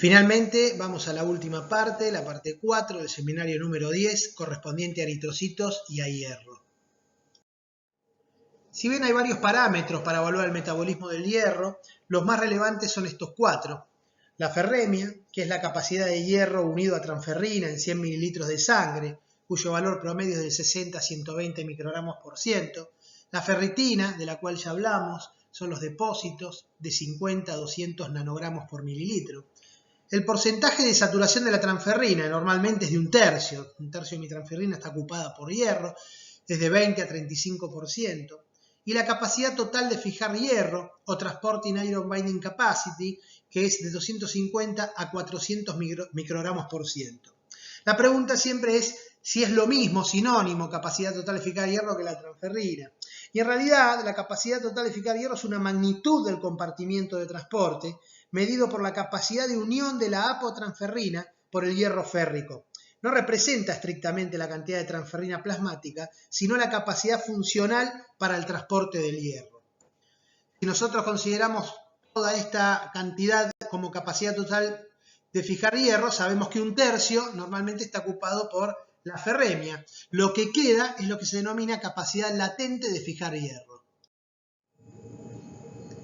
Finalmente, vamos a la última parte, la parte 4 del seminario número 10, correspondiente a eritrocitos y a hierro. Si bien hay varios parámetros para evaluar el metabolismo del hierro, los más relevantes son estos 4. La ferremia, que es la capacidad de hierro unido a transferrina en 100 mililitros de sangre, cuyo valor promedio es de 60 a 120 microgramos por ciento. La ferritina, de la cual ya hablamos, son los depósitos de 50 a 200 nanogramos por mililitro. El porcentaje de saturación de la transferrina normalmente es de un tercio de mi transferrina está ocupada por hierro, es de 20 a 35%. Y la capacidad total de fijar hierro, o Transporting Iron Binding Capacity, que es de 250 a 400 microgramos por ciento. La pregunta siempre es si es lo mismo, sinónimo, capacidad total de fijar hierro que la transferrina. Y en realidad, la capacidad total de fijar hierro es una magnitud del compartimiento de transporte, medido por la capacidad de unión de la apotransferrina por el hierro férrico. No representa estrictamente la cantidad de transferrina plasmática, sino la capacidad funcional para el transporte del hierro. Si nosotros consideramos toda esta cantidad como capacidad total de fijar hierro, sabemos que un tercio normalmente está ocupado por la ferremia. Lo que queda es lo que se denomina capacidad latente de fijar hierro.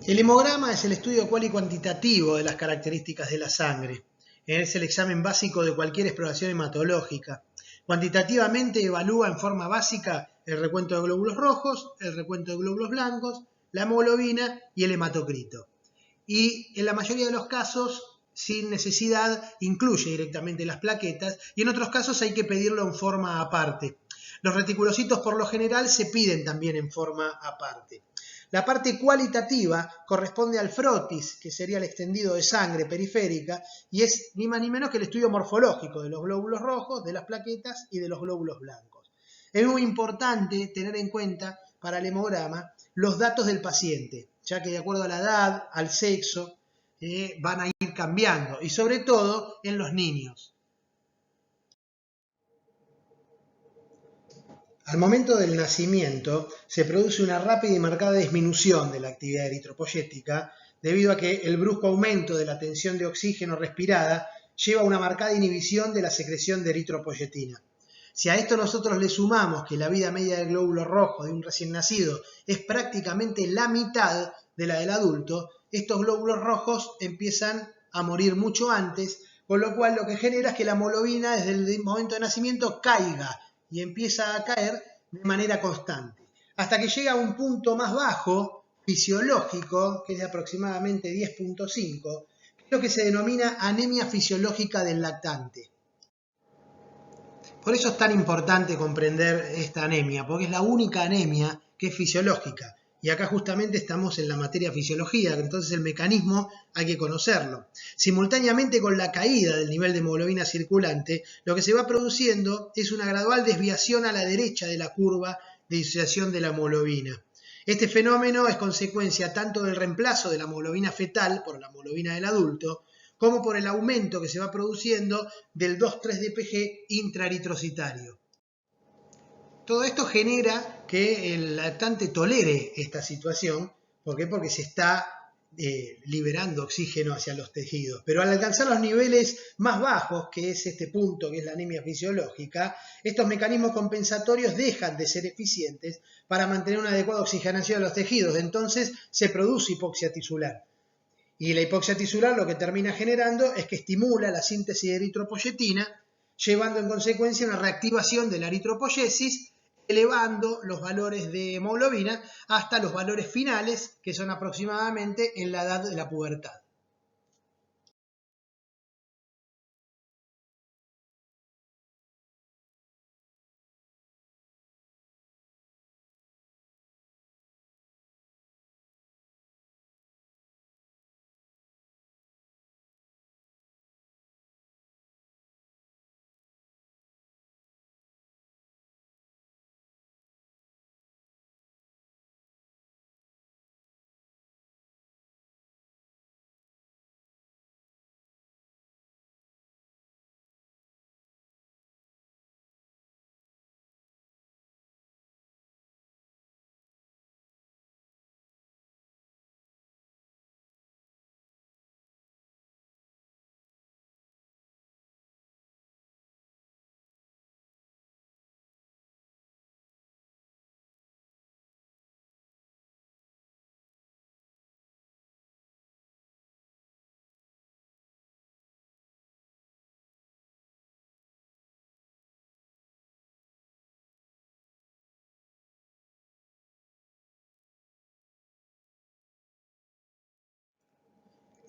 El hemograma es el estudio cual y cuantitativo de las características de la sangre. Es el examen básico de cualquier exploración hematológica. Cuantitativamente evalúa en forma básica el recuento de glóbulos rojos, el recuento de glóbulos blancos, la hemoglobina y el hematocrito. Y en la mayoría de los casos, sin necesidad, incluye directamente las plaquetas y en otros casos hay que pedirlo en forma aparte. Los reticulocitos por lo general se piden también en forma aparte. La parte cualitativa corresponde al frotis, que sería el extendido de sangre periférica, y es ni más ni menos que el estudio morfológico de los glóbulos rojos, de las plaquetas y de los glóbulos blancos. Es muy importante tener en cuenta para el hemograma los datos del paciente, ya que de acuerdo a la edad, al sexo, van a ir cambiando, y sobre todo en los niños. Al momento del nacimiento se produce una rápida y marcada disminución de la actividad eritropoyética debido a que el brusco aumento de la tensión de oxígeno respirada lleva a una marcada inhibición de la secreción de eritropoyetina. Si a esto nosotros le sumamos que la vida media del glóbulo rojo de un recién nacido es prácticamente la mitad de la del adulto, estos glóbulos rojos empiezan a morir mucho antes, con lo cual lo que genera es que la hemoglobina desde el momento de nacimiento caiga y empieza a caer de manera constante, hasta que llega a un punto más bajo, fisiológico, que es de aproximadamente 10.5, que es lo que se denomina anemia fisiológica del lactante. Por eso es tan importante comprender esta anemia, porque es la única anemia que es fisiológica. Y acá justamente estamos en la materia fisiología, entonces el mecanismo hay que conocerlo. Simultáneamente con la caída del nivel de hemoglobina circulante, lo que se va produciendo es una gradual desviación a la derecha de la curva de disociación de la hemoglobina. Este fenómeno es consecuencia tanto del reemplazo de la hemoglobina fetal por la hemoglobina del adulto, como por el aumento que se va produciendo del 2,3-DPG intraeritrocitario. Todo esto genera que el lactante tolere esta situación. ¿Por qué? Porque se está liberando oxígeno hacia los tejidos. Pero al alcanzar los niveles más bajos, que es este punto, que es la anemia fisiológica, estos mecanismos compensatorios dejan de ser eficientes para mantener una adecuada oxigenación de los tejidos. Entonces se produce hipoxia tisular. Y la hipoxia tisular lo que termina generando es que estimula la síntesis de eritropoyetina, llevando en consecuencia una reactivación de la eritropoyesis, elevando los valores de hemoglobina hasta los valores finales, que son aproximadamente en la edad de la pubertad.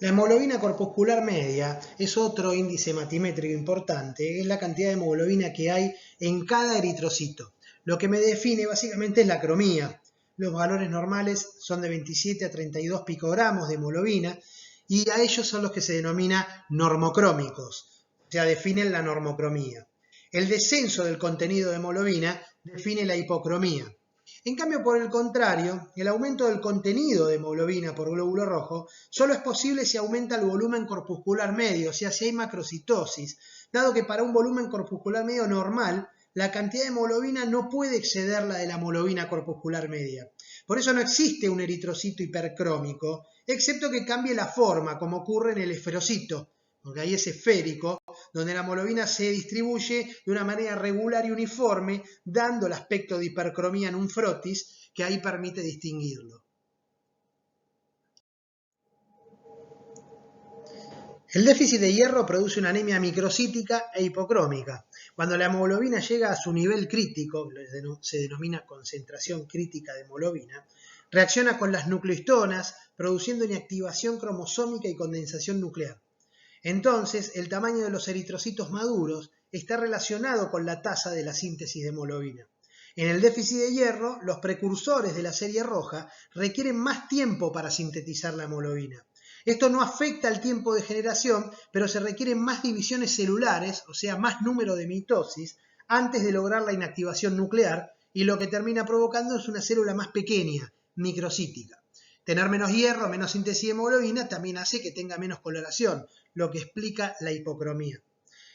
La hemoglobina corpuscular media es otro índice matimétrico importante, es la cantidad de hemoglobina que hay en cada eritrocito. Lo que me define básicamente es la cromía. Los valores normales son de 27 a 32 picogramos de hemoglobina y a ellos son los que se denomina normocrómicos, o sea, definen la normocromía. El descenso del contenido de hemoglobina define la hipocromía. En cambio, por el contrario, el aumento del contenido de hemoglobina por glóbulo rojo solo es posible si aumenta el volumen corpuscular medio, o sea, si hay macrocitosis, dado que para un volumen corpuscular medio normal, la cantidad de hemoglobina no puede exceder la de la hemoglobina corpuscular media. Por eso no existe un eritrocito hipercrómico, excepto que cambie la forma, como ocurre en el esferocito, porque ahí es esférico, donde la hemoglobina se distribuye de una manera regular y uniforme, dando el aspecto de hipercromía en un frotis que ahí permite distinguirlo. El déficit de hierro produce una anemia microcítica e hipocrómica. Cuando la hemoglobina llega a su nivel crítico, se denomina concentración crítica de hemoglobina, reacciona con las nucleohistonas, produciendo inactivación cromosómica y condensación nuclear. Entonces, el tamaño de los eritrocitos maduros está relacionado con la tasa de la síntesis de hemoglobina. En el déficit de hierro, los precursores de la serie roja requieren más tiempo para sintetizar la hemoglobina. Esto no afecta al tiempo de generación, pero se requieren más divisiones celulares, o sea, más número de mitosis, antes de lograr la inactivación nuclear, y lo que termina provocando es una célula más pequeña, microcítica. Tener menos hierro, menos síntesis de hemoglobina, también hace que tenga menos coloración, lo que explica la hipocromía.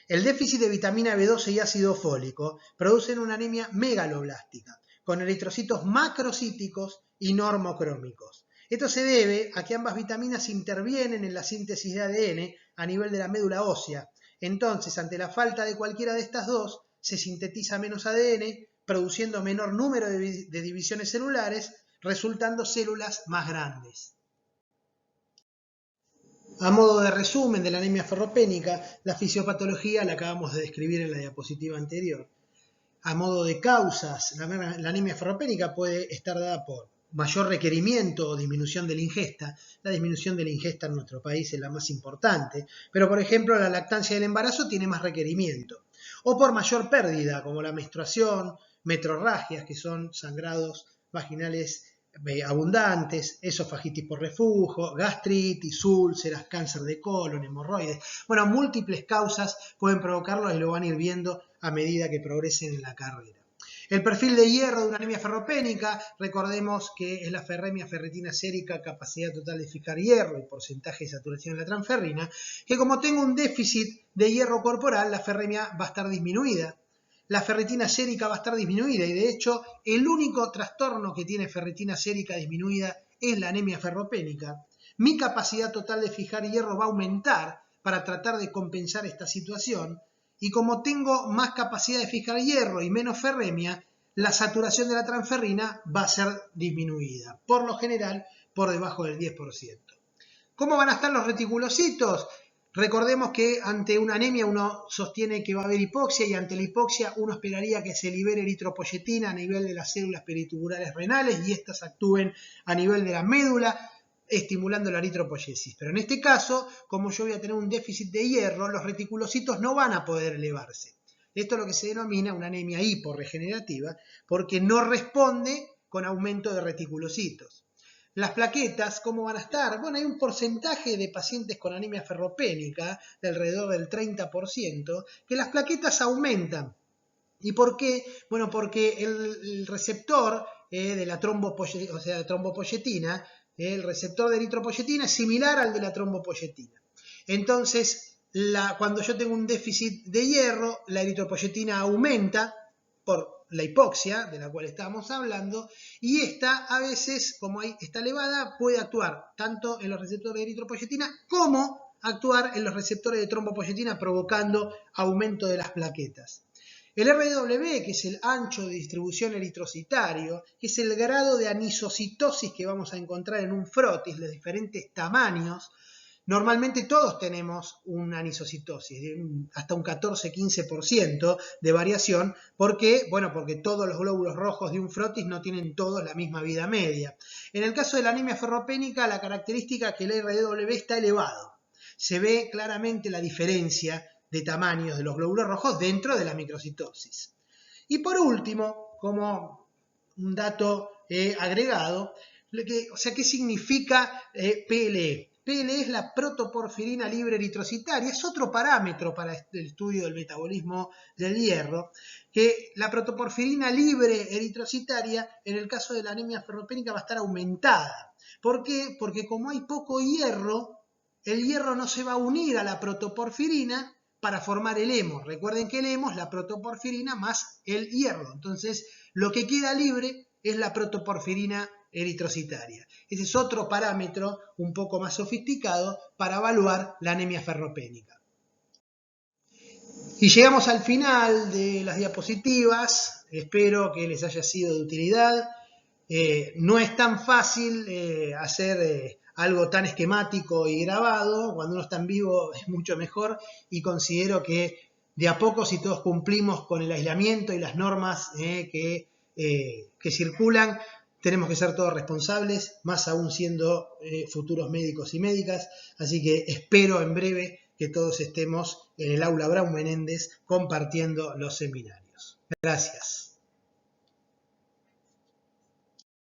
El déficit de vitamina B12 y ácido fólico producen una anemia megaloblástica, con eritrocitos macrocíticos y normocrómicos. Esto se debe a que ambas vitaminas intervienen en la síntesis de ADN a nivel de la médula ósea. Entonces, ante la falta de cualquiera de estas dos, se sintetiza menos ADN, produciendo menor número de divisiones celulares, resultando células más grandes. A modo de resumen de la anemia ferropénica, la fisiopatología la acabamos de describir en la diapositiva anterior. A modo de causas, la anemia ferropénica puede estar dada por mayor requerimiento o disminución de la ingesta. La disminución de la ingesta en nuestro país es la más importante, pero por ejemplo la lactancia del embarazo tiene más requerimiento. O por mayor pérdida, como la menstruación, metrorragias, que son sangrados vaginales abundantes, esofagitis por reflujo, gastritis, úlceras, cáncer de colon, hemorroides. Bueno, múltiples causas pueden provocarlo y lo van a ir viendo a medida que progresen en la carrera. El perfil de hierro de una anemia ferropénica, recordemos que es la ferremia ferritina sérica, capacidad total de fijar hierro y porcentaje de saturación de la transferrina, que como tengo un déficit de hierro corporal, la ferremia va a estar disminuida. La ferritina sérica va a estar disminuida y de hecho el único trastorno que tiene ferritina sérica disminuida es la anemia ferropénica. Mi capacidad total de fijar hierro va a aumentar para tratar de compensar esta situación y como tengo más capacidad de fijar hierro y menos ferremia, la saturación de la transferrina va a ser disminuida, por lo general por debajo del 10%. ¿Cómo van a estar los reticulocitos? Recordemos que ante una anemia uno sostiene que va a haber hipoxia y ante la hipoxia uno esperaría que se libere eritropoyetina a nivel de las células peritubulares renales y estas actúen a nivel de la médula estimulando la eritropoyesis. Pero en este caso, como yo voy a tener un déficit de hierro, los reticulocitos no van a poder elevarse. Esto es lo que se denomina una anemia hiporregenerativa porque no responde con aumento de reticulocitos. Las plaquetas, ¿cómo van a estar? Bueno, hay un porcentaje de pacientes con anemia ferropénica, de alrededor del 30%, que las plaquetas aumentan. ¿Y por qué? Bueno, porque el receptor de la trombopoyetina, el receptor de eritropoyetina es similar al de la trombopoyetina. Entonces, cuando yo tengo un déficit de hierro, la eritropoyetina aumenta por la hipoxia, de la cual estábamos hablando, y esta a veces, como está elevada, puede actuar tanto en los receptores de eritropoyetina como actuar en los receptores de trombopoyetina, provocando aumento de las plaquetas. El RW, que es el ancho de distribución eritrocitario, que es el grado de anisocitosis que vamos a encontrar en un frotis, los diferentes tamaños, Normalmente todos tenemos una anisocitosis, hasta un 14-15% de variación. ¿Por qué? Bueno, porque todos los glóbulos rojos de un frotis no tienen todos la misma vida media. En el caso de la anemia ferropénica, la característica es que el RDW está elevado. Se ve claramente la diferencia de tamaños de los glóbulos rojos dentro de la microcitosis. Y por último, como un dato agregado, ¿qué significa PLE? PLE es la protoporfirina libre eritrocitaria, es otro parámetro para el estudio del metabolismo del hierro, que la protoporfirina libre eritrocitaria en el caso de la anemia ferropénica va a estar aumentada. ¿Por qué? Porque como hay poco hierro, el hierro no se va a unir a la protoporfirina para formar el hemo. Recuerden que el hemo es la protoporfirina más el hierro. Entonces, lo que queda libre es la protoporfirina eritrocitaria. Ese es otro parámetro un poco más sofisticado para evaluar la anemia ferropénica. Y llegamos al final de las diapositivas. Espero que les haya sido de utilidad. No es tan fácil hacer algo tan esquemático y grabado. Cuando uno está en vivo es mucho mejor, y considero que de a poco, si todos cumplimos con el aislamiento y las normas que circulan, tenemos que ser todos responsables, más aún siendo futuros médicos y médicas. Así que espero en breve que todos estemos en el aula Braun Menéndez compartiendo los seminarios. Gracias.